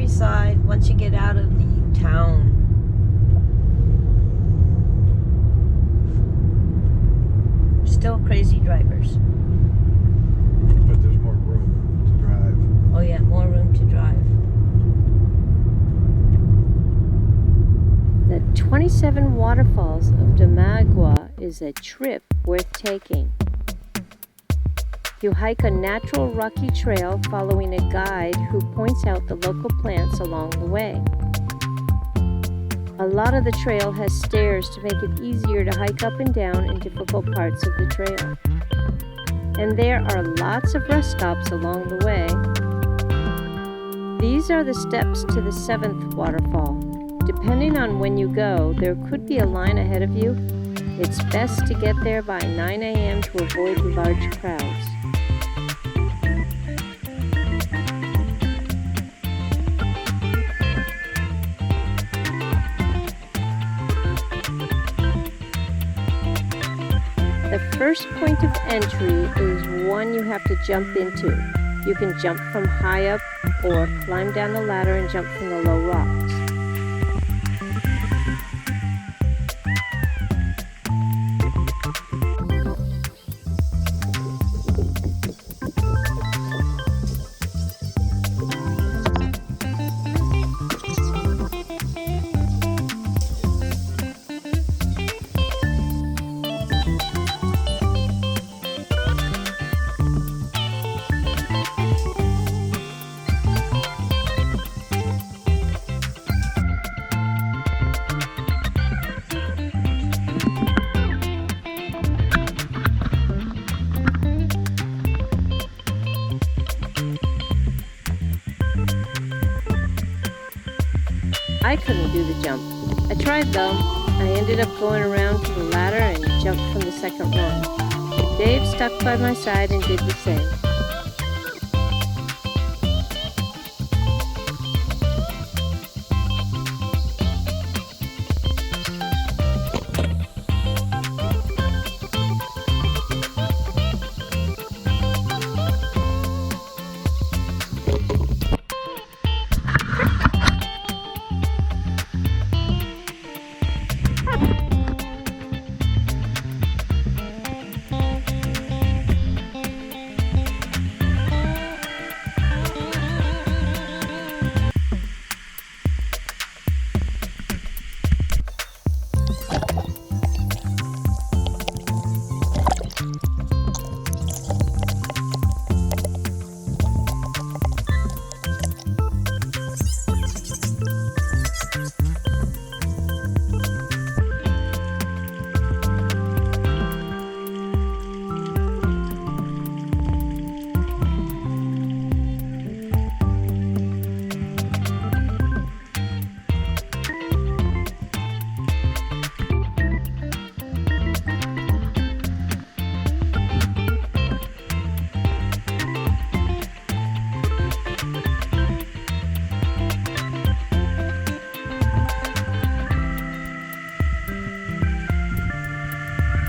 countryside once you get out of the town. Still crazy drivers. But there's more room to drive. Oh yeah, more room to drive. The 27 Waterfalls of Damagua is a trip worth taking. You hike a natural rocky trail following a guide who points out the local plants along the way. A lot of the trail has stairs to make it easier to hike up and down in difficult parts of the trail. And there are lots of rest stops along the way. These are the steps to the 7th waterfall. Depending on when you go, there could be a line ahead of you. It's best to get there by 9 a.m. to avoid large crowds. The first point of entry is one you have to jump into. You can jump from high up or climb down the ladder and jump from the low rocks. I couldn't do the jump. I tried though. I ended up going around to the ladder and jumped from the second rung. Dave stuck by my side and did the same.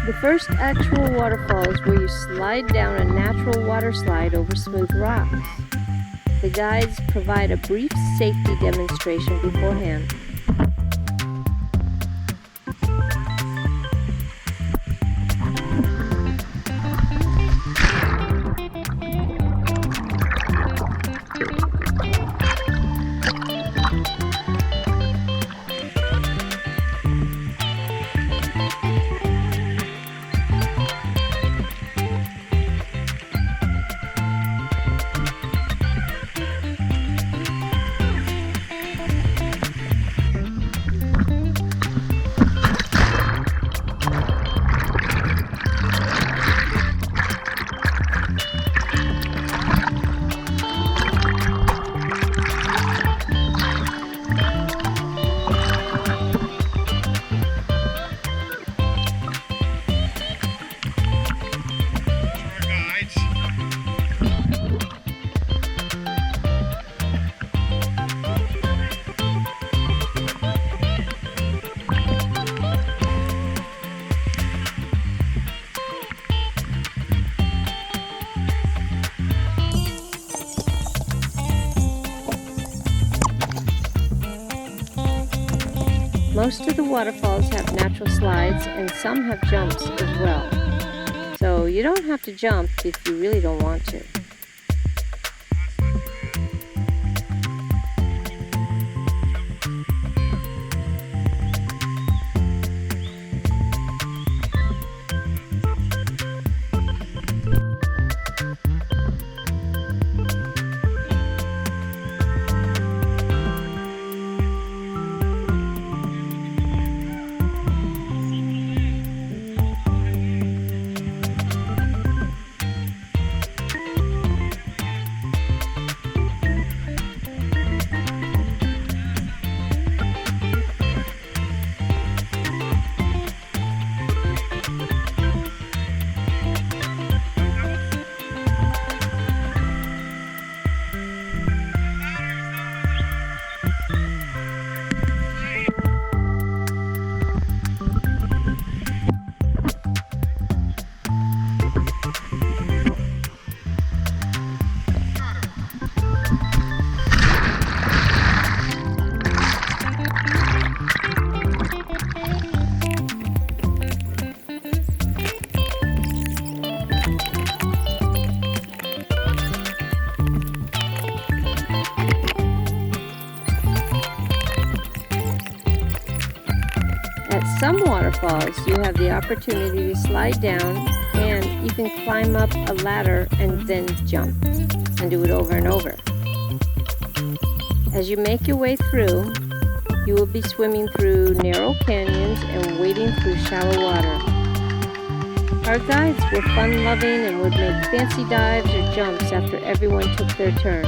The first actual waterfall is where you slide down a natural water slide over smooth rocks. The guides provide a brief safety demonstration beforehand. Most of the waterfalls have natural slides and some have jumps as well. So you don't have to jump if you really don't want to. At some waterfalls, you have the opportunity to slide down and you can climb up a ladder and then jump and do it over and over. As you make your way through, you will be swimming through narrow canyons and wading through shallow water. Our guides were fun-loving and would make fancy dives or jumps after everyone took their turn.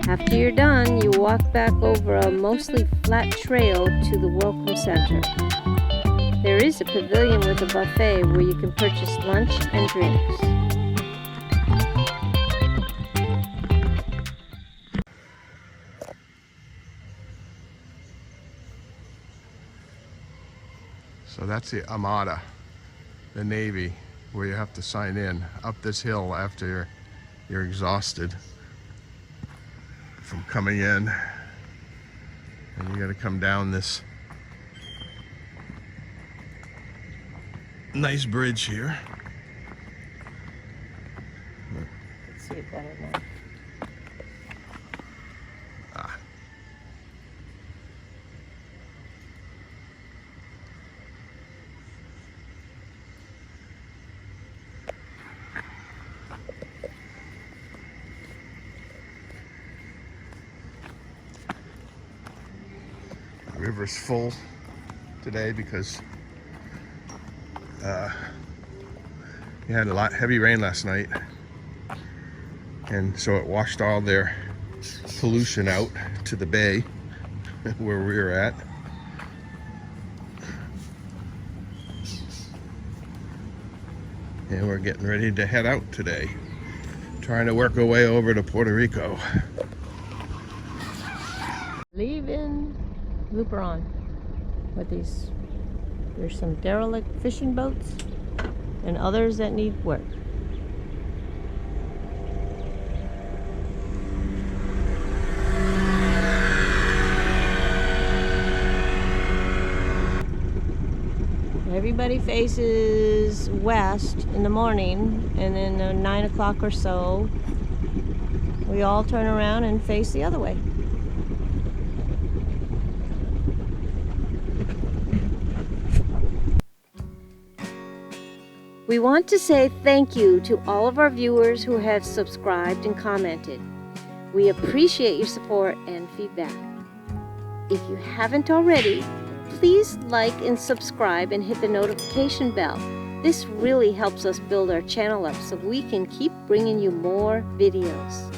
After you're done, you walk back over a mostly flat trail to the Welcome Center. There is a pavilion with a buffet where you can purchase lunch and drinks. So that's the Armada, the Navy, where you have to sign in up this hill after you're exhausted from coming in, and you got to come down this nice bridge here. Let's see it better now. The river's full today because you had a lot heavy rain last night, and so it washed all their pollution out to the bay where we were at. and we're getting ready to head out today. Trying to work our way over to Puerto Rico. Leaving Luperon with these. There's some derelict fishing boats and others that need work. Everybody faces west in the morning, and then 9 o'clock or so, we all turn around and face the other way. We want to say thank you to all of our viewers who have subscribed and commented. We appreciate your support and feedback. If you haven't already, please like and subscribe and hit the notification bell. This really helps us build our channel up so we can keep bringing you more videos.